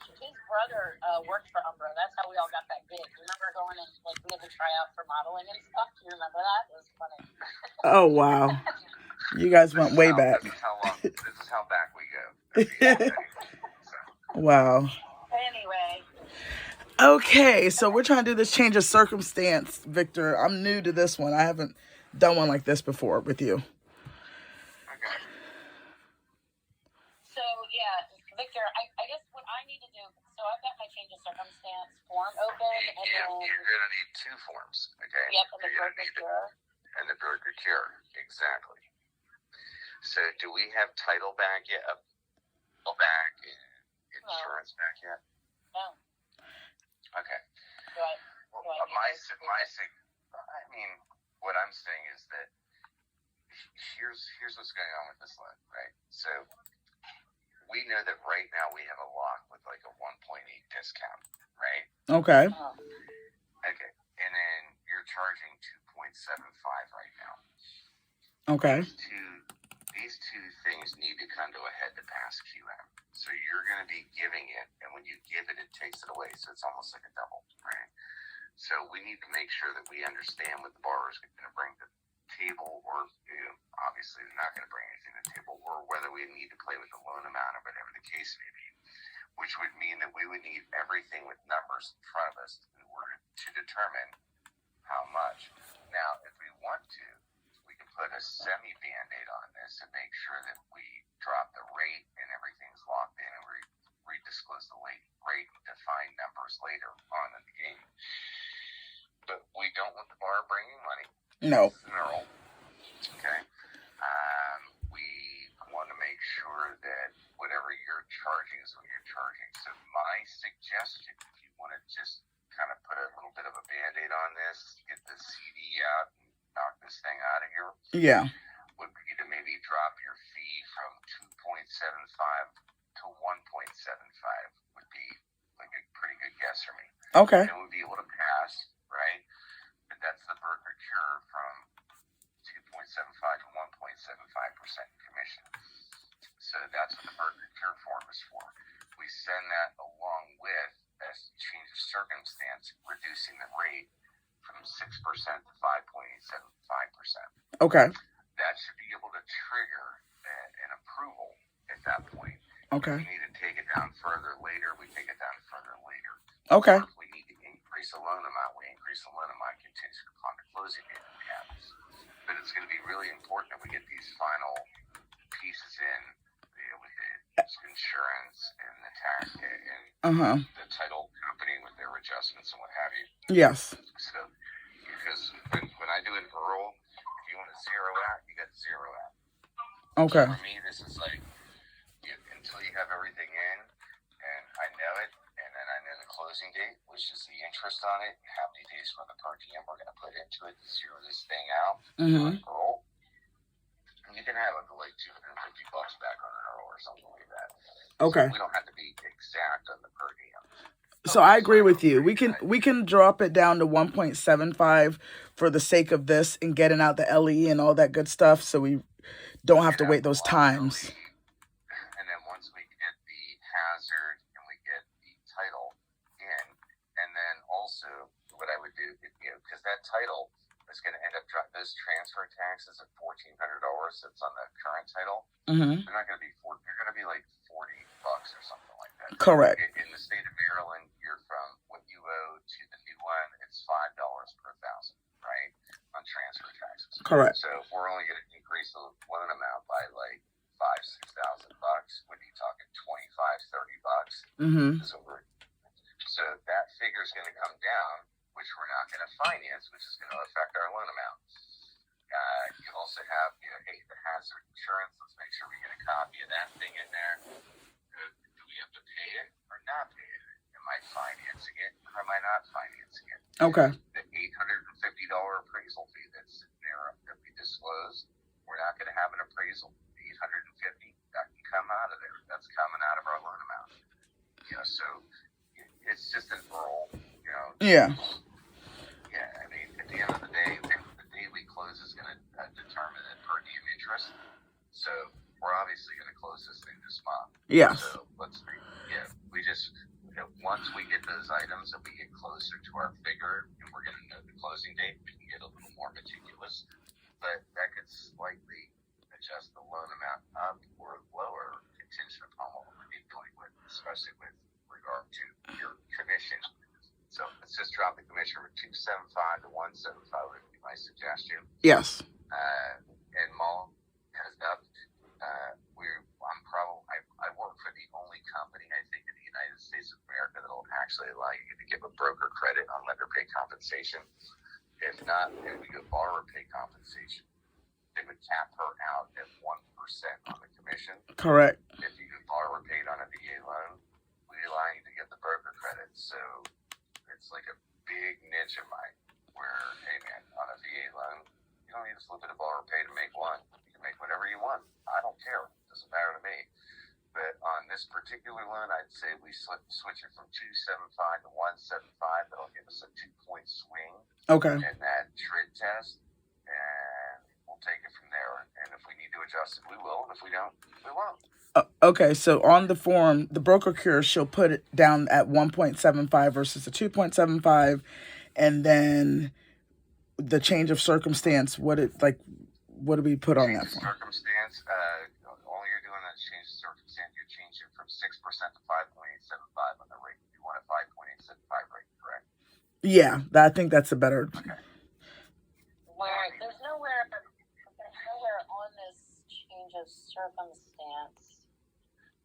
his brother worked for Umbro. That's how we all got that gig. Remember going and like we had to try out for modeling and stuff? Do you remember that? It was funny. Oh wow, you guys went way back. This is how back we go. Wow. Anyway. Okay, so we're trying to do this change of circumstance, Victor. I'm new to this one. I haven't done one like this before with you. Okay. So yeah, Victor, I guess what I need to do. So I've got my change of circumstance form open, and you're then going to need two forms. Okay. Yep, and the broker cure. And the broker cure, exactly. So, do we have title back yet? Back insurance back yet? No. Okay. What I'm saying is that here's what's going on with this loan, right? So we know that right now we have a lock with like a 1.8 discount, right? Okay. Okay. And then you're charging 2.75 right now. Okay. These two things need to come to a head to pass QM. So you're going to be giving it, and when you give it, it takes it away. So it's almost like a double, right? So we need to make sure that we understand what the borrower is going to bring to the table, or obviously they're not going to bring anything to the table, or whether we need to play with the loan amount or whatever the case may be, which would mean that we would need everything with numbers in front of us in order to determine how much. Now, if we want to, we can put a semi-Band-Aid on this and make sure that we drop the rate and everything's locked in, and we disclose the rate and define numbers later on in the game. But we don't want the borrower bringing money. No. Okay. We want to make sure that whatever you're charging is what you're charging. So my suggestion, if you want to just kind of put a little bit of a Band-Aid on this, get the CD out and knock this thing out of here. Yeah. Would be to maybe drop your fee from 2.75 to 1.75 would be like a pretty good guess for me. Okay. And we'd be able to pass, right? But that's the broker cure from 2.75 to 1.75% commission. So that's what the broker cure form is for. We send that along with a change of circumstance, reducing the rate from 6% to 5.875%. Okay. That should be able to trigger an approval at that point. Okay. If we need to take it down further later, we take it down further later. Okay. Or if we need to increase the loan amount, we increase the loan amount contingent upon the closing date we have. But it's going to be really important that we get these final pieces in, with the insurance and the tax and the title company with their adjustments and what have you. Yes. So, because when I do an Earl, if you want to zero out, you got to zero out. Okay. For me, this is like until you have everything in, and I know it, and then I know the closing date, which is the interest on it, and how many days for the per diem we're going to put into it to zero this thing out. Earl, and you can have it for like $250 back on an Earl or something like that. Okay. So we don't have to be exact on the per diem. So I agree with you. We can drop it down to 1.75 for the sake of this and getting out the LE and all that good stuff, so we don't have to wait those times. And then once we get the hazard and we get the title in, and then also what I would do, because that title is going to end up those transfer taxes at $1,400 that's on the current title. They're not going to be they're going to be like $40 or something like that. Correct. In the state of Maryland, you're from what you owe to the new one, it's $5 per thousand, right, on transfer taxes. Correct. So if we're only going to increase the loan amount by like $5,000-6,000, when you talking $25-30, so that figure is going to come down, which we're not going to finance, which is going to affect our loan amount. You also have, the hazard insurance. Let's make sure we get a copy of that thing in there. Do we have to pay it or not pay it? Am I financing it or am I not financing it? Okay. The $850 appraisal fee that's there that we disclosed, we're not going to have an appraisal. The $850 that can come out of there. That's coming out of our loan amount. So it's just an Earl. Yeah. Yeah. I mean, at the end of the day, the daily close is going to determine the per diem interest. So we're obviously going to close this thing this month. Yeah. So we once we get those items and we get closer to our figure and we're going to know the closing date, we can get a little more meticulous. But that could slightly adjust the loan amount up or lower contingent upon what we're dealing with, especially with regard to your commission. So let's just drop the commission from 275 to 175 would be my suggestion. Yes. And Mall has up. I work for the only company I think in the United States of America that will actually allow you to give a broker credit on lender pay compensation. If not, then we go borrower pay compensation. They would cap her out at 1% on the commission. Correct. If you go borrower paid on a VA loan, we allow you to get the broker credit. So it's like a big niche of mine where, hey man, on a VA loan, you don't need to flip it to borrower pay to make one. You can make whatever you want. I don't care. It doesn't matter to me. But on this particular loan, I'd say we switch it from 275 to 175. That'll give us a 2-point swing. Okay. In that TRID test, and we'll take it from there. And if we need to adjust it, we will. And if we don't, we won't. Okay, so on the form, the broker cure, she'll put it down at 1.75 versus the 2.75, and then the change of circumstance. What do we put on that form? Circumstance. All you're doing is change the circumstance. You're changing from 6% to 5.875 on the rate. You want a 5.875 rate, correct? Yeah, I think that's a better. Okay. There's nowhere on this change of circumstance.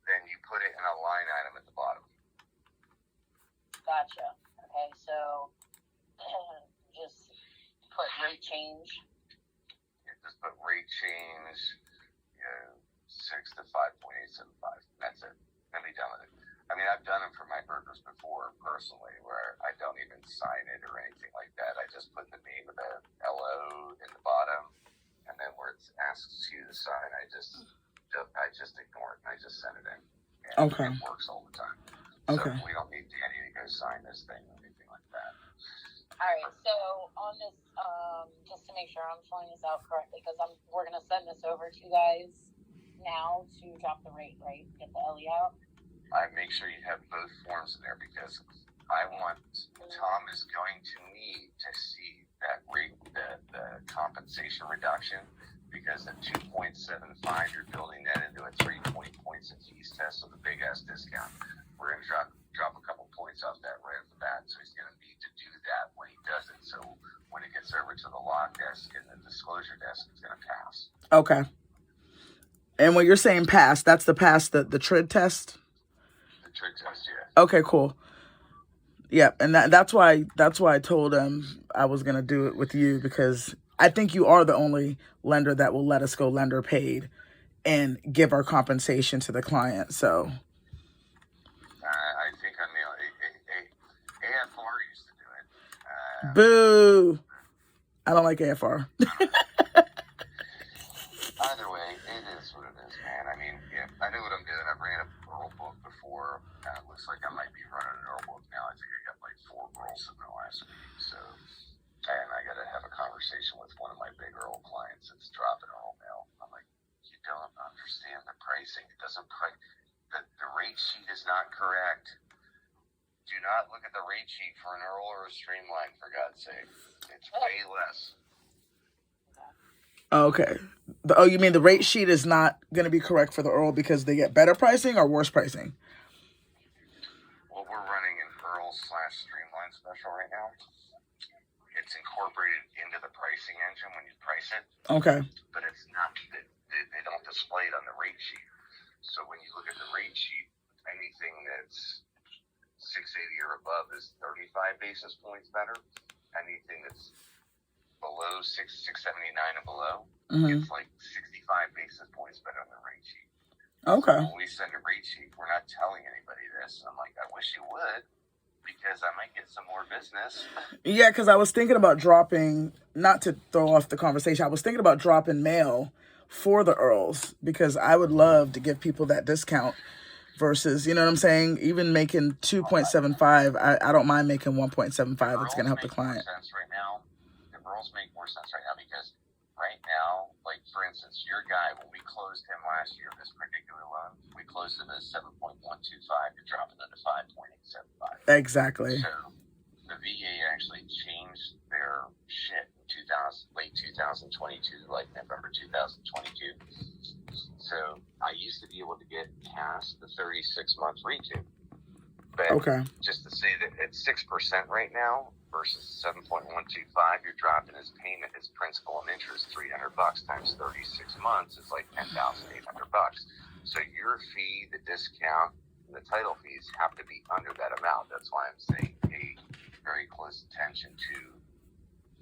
Then you put it in a line item at the bottom. Gotcha. Okay, so just put rate change. Yeah, just put rate change, 6 to 5.875. That's it. Then be done with it. I mean, I've done them for my brokers before personally, where I don't even sign it or anything like that. I just put the name of the LO in the bottom, and then where it asks you to sign, I just ignore it and I just send it in. And Okay. It works all the time. Okay. So we don't need Danny to go sign this thing or anything like that. All right. So on this, just to make sure I'm filling this out correctly, because we're gonna send this over to you guys now to drop the rate, right? Get the LE out. I make sure you have both forms in there because Tom is going to need to see that rate, the compensation reduction, because at 2.75, you're building that into a 3-point points and fees test, so the big ass discount. We're going to drop a couple points off that right off the bat, so he's going to need to do that when he does it. So when it gets over to the lock desk and the disclosure desk, it's going to pass. Okay. And when you're saying pass, that's the TRID test? Trick test, yeah. Okay, cool. Yeah, and that's why I told him I was gonna do it with you, because I think you are the only lender that will let us go lender paid and give our compensation to the client. So I think I'm the only AFR used to do it. Boo! I don't like AFR. Either way, it is what it is, man. I mean, yeah, I know what I'm doing. I've ran a Earl book before. Looks like I might be running an Earl book now. I think I got like 4 Earls in the last week. So, and I got to have a conversation with one of my big Earl clients that's dropping Earl mail. I'm like, you don't understand the pricing. It doesn't price. The rate sheet is not correct. Do not look at the rate sheet for an Earl or a Streamline, for God's sake. It's way less. Okay. You mean the rate sheet is not going to be correct for the Earl because they get better pricing or worse pricing? Well, we're running an Earl/Streamline special right now. It's incorporated into the pricing engine when you price it. Okay. But it's not, they don't display it on the rate sheet. So when you look at the rate sheet, anything that's 680 or above is 35 basis points better. Anything that's below 679 and below, it's like 65 basis points better on the rate sheet. Okay. So when we send a rate sheet, we're not telling anybody this. I'm like, I wish you would, because I might get some more business. Yeah, because I was thinking about dropping, not to throw off the conversation, I was thinking about dropping mail for the Earls, because I would love to give people that discount versus, you know what I'm saying? Even making 2.75, I don't mind making 1.75. It's going to help the client. Sense right now. The Earls make more sense right now because right now, like for instance, your guy, when we closed him last year, this particular loan, we closed it at 7.125 to drop it into 5.875. Exactly. So the VA actually changed their shit in late 2022, like November 2022. So I used to be able to get past the 36-month recoup. But Okay. just to say that at 6% right now versus 7.125, you're dropping his payment, his principal and interest, $300 times 36 months is like $10,800. So your fee, the discount, and the title fees have to be under that amount. That's why I'm saying pay very close attention to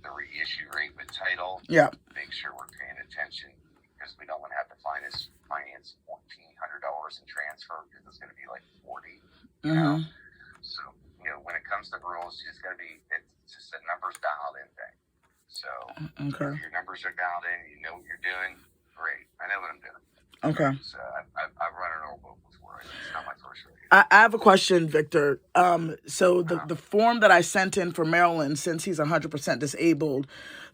the reissue rate with title. Yeah. Make sure we're paying attention because we don't want to have to finance $1,400 in transfer because it's going to be like $40. You know? So, you know, when it comes to rules, it's going to be, it's just a numbers dialed in thing. So, Okay. if your numbers are dialed in, you know what you're doing, great. I know what I'm doing. Okay. So, I've run an oil boat before. It's not my first rodeo. I have a question, Victor. So the form that I sent in for Maryland, since he's 100% disabled,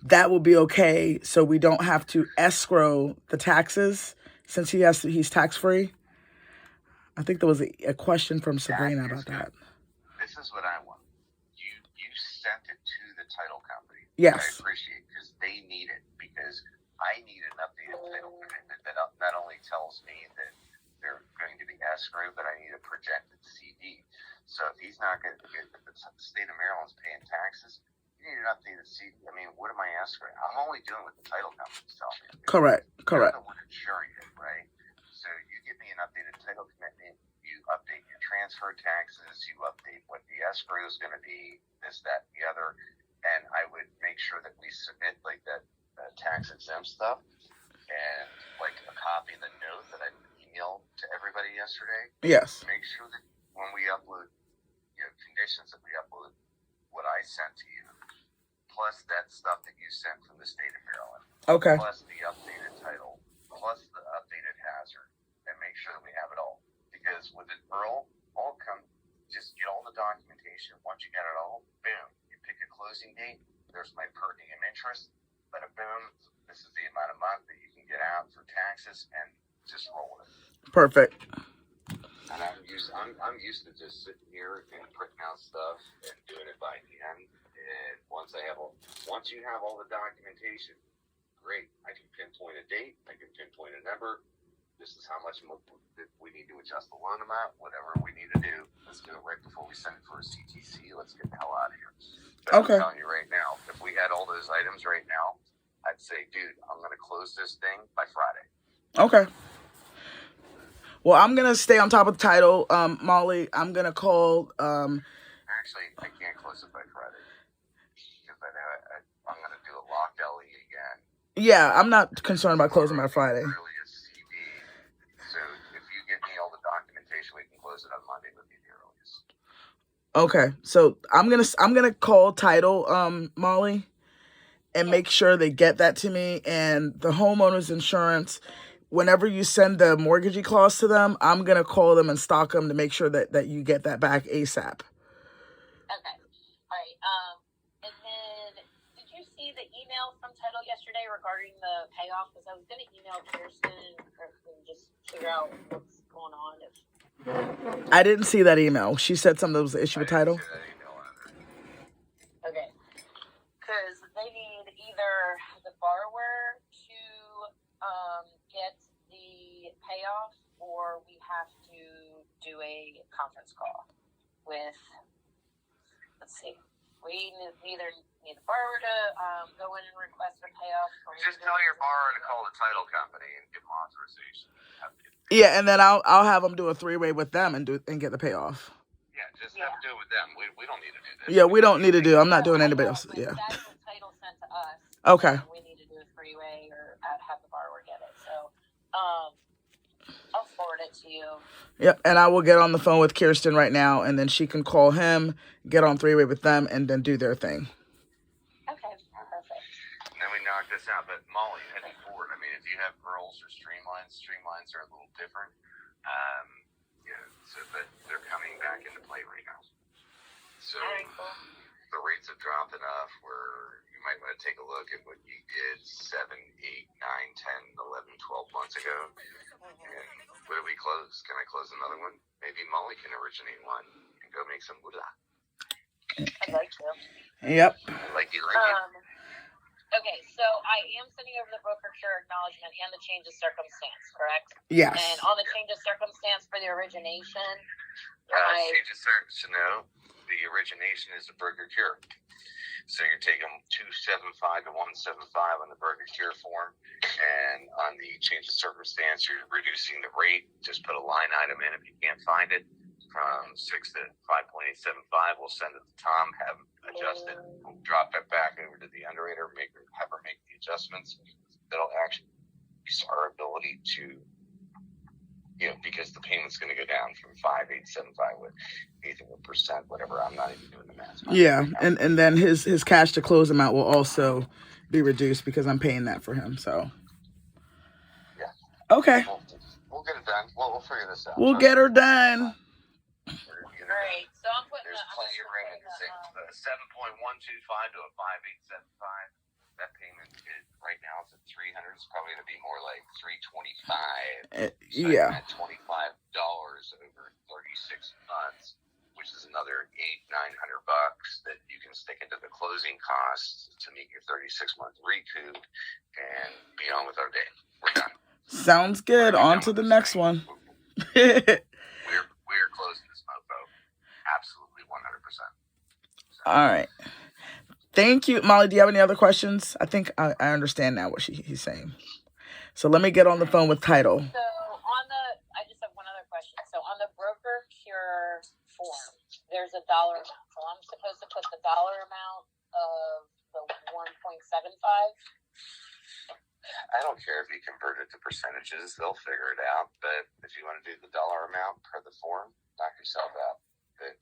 that will be okay. So we don't have to escrow the taxes since he's tax free. I think there was a question from Sabrina about that. This is what I want. You sent it to the title company. Yes. I appreciate it because they need it because I need an updated title commitment that not only tells me that they're going to be escrowed, but I need a projected CD. So if he's not going to, if the state of Maryland's paying taxes, you need an updated CD. I mean, what am I escrowing? I'm only doing what the title company's telling me. Correct. You're the one insuring it, right? So you give me an updated title commitment, you update your transfer taxes, you update what the escrow is going to be, this, that, the other, and I would make sure that we submit like that tax exempt stuff and like a copy of the note that I emailed to everybody yesterday. Yes. Make sure that when we upload, you know, conditions that we upload what I sent to you, plus that stuff that you sent from the state of Maryland. Okay. Plus the updated title, plus the updated hazard, and make sure that we have it all. Because with it, Earl, all come, just get all the documentation. Once you get it all, boom, you pick a closing date. There's my per diem interest. But boom, this is the amount of month that you can get out for taxes, and just roll with it. Perfect. And I'm used to just sitting here and printing out stuff and doing it by hand. And once you have all the documentation, great. I can pinpoint a date. I can pinpoint a number. This is how much we need to adjust the loan amount. Whatever we need to do, let's do it right before we send it for a CTC. Let's get the hell out of here. But Okay. I'm telling you right now, if we had all those items right now, I'd say, dude, I'm going to close this thing by Friday. Okay. Well, I'm going to stay on top of the title. Molly, I'm going to call... Actually, I can't close it by Friday. Because I'm going to do a locked LE again. Yeah, I'm not concerned about closing by Friday. Earliest CD. So if you get me all the documentation, we can close it on Monday would be the earliest. Okay. So I'm gonna call title, Molly, and make sure they get that to me. And the homeowner's insurance, whenever you send the mortgagee clause to them, I'm going to call them and stalk them to make sure that you get that back ASAP. Okay. All right. And then did you see the email from Title yesterday regarding the payoff? Because I was going to email Kirsten and just figure out what's going on. I didn't see that email. She said something that was the issue with title. Okay. Because they need either the borrower to get the payoff, or we have to do a conference call with, let's see, we either need the borrower to go in and request a payoff. Or just tell your borrower to call the title company and give them authorization. Yeah, and then I'll have them do a 3-way with them and get the payoff. Yeah, just have to do it with them. We don't need to do this. Yeah, we don't need to do. I'm not doing anybody else. Yeah. That's what title sent to us. Okay. We need to do a 3-way or have the borrower get it. So, I'll forward it to you. Yep, and I will get on the phone with Kirsten right now, and then she can call him, get on 3-way with them, and then do their thing. Okay, perfect. And then we knock this out. But Molly, heading forward, I mean, if you have girls or streamlines are a little different. But they're coming back into play right now. So cool. The rates have dropped enough where you might want to take a look at what you did 7, 8, 9, 10, 11, 12 months ago. And what do we close? Can I close another one? Maybe Molly can originate one and go make some moolah. I'd like to. Yep. Like you like it. Okay, so I am sending over the brokerage acknowledgement and the change of circumstance, correct? Yes. And on the change of circumstance for the origination, No, the origination is a broker cure. So you're taking 275 to 175 on the broker cure form, and on the change of circumstance, you're reducing the rate. Just put a line item in if you can't find it. From 6 to 5.875, we'll send it to Tom, have him adjust it, we'll drop that back over to the underwriter, have her make the adjustments. That'll actually increase our ability to, because the payment's going to go down from 5.875 with 8%, whatever. I'm not even doing the math. Yeah, and then his cash to close amount will also be reduced because I'm paying that for him. So. Yeah. Okay. We'll get it done. We'll figure this out. We'll get her done. Great. So I'm putting There's plenty of room in the 7.125 to a 5.875. That payment is right now it's at 300. It's probably going to be more like 325. Yeah. At $25 over 36 months, which is another $900 that you can stick into the closing costs to meet your 36-month recoup and be on with our day. We're done. Sounds good. On to the next one. We're closing this mofo. Absolutely 100%. So. All right. Thank you. Molly, do you have any other questions? I think I understand now what he's saying. So let me get on the phone with title. So I just have one other question. So on the broker cure form, there's a dollar amount. So I'm supposed to put the dollar amount of the 1.75. I don't care if you convert it to percentages. They'll figure it out. But if you want to do the dollar amount per the form, knock yourself out. But,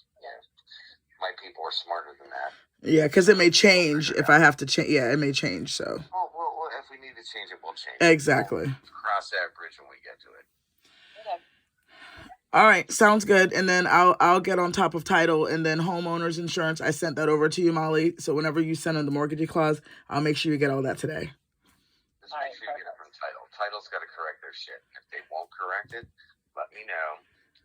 my people are smarter than that. Yeah, because it may change if I have to change. Yeah, it may change. So. Well, if we need to change it, we'll change it. Exactly. We'll cross that bridge when we get to it. Okay. All right, sounds good. And then I'll get on top of title, and then homeowners insurance. I sent that over to you, Molly. So whenever you send in the mortgagee clause, I'll make sure you get all that today. Just make sure you get it from title. Title's got to correct their shit. If they won't correct it, let me know.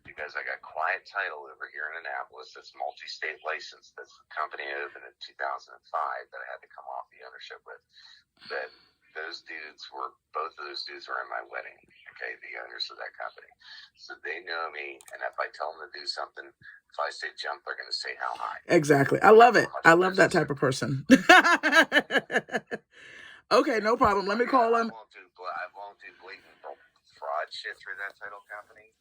Because I got Quiet Title over here in Annapolis that's multi-state licensed. That's the company I opened in 2005 that I had to come off the ownership with. That both of those dudes were in my wedding, okay, the owners of that company. So they know me, and if I tell them to do something, if I say jump, they're going to say how high. Exactly. I love it. I love that type of person. Okay, no problem. Let me call him. I won't do blatant fraud shit through that title company.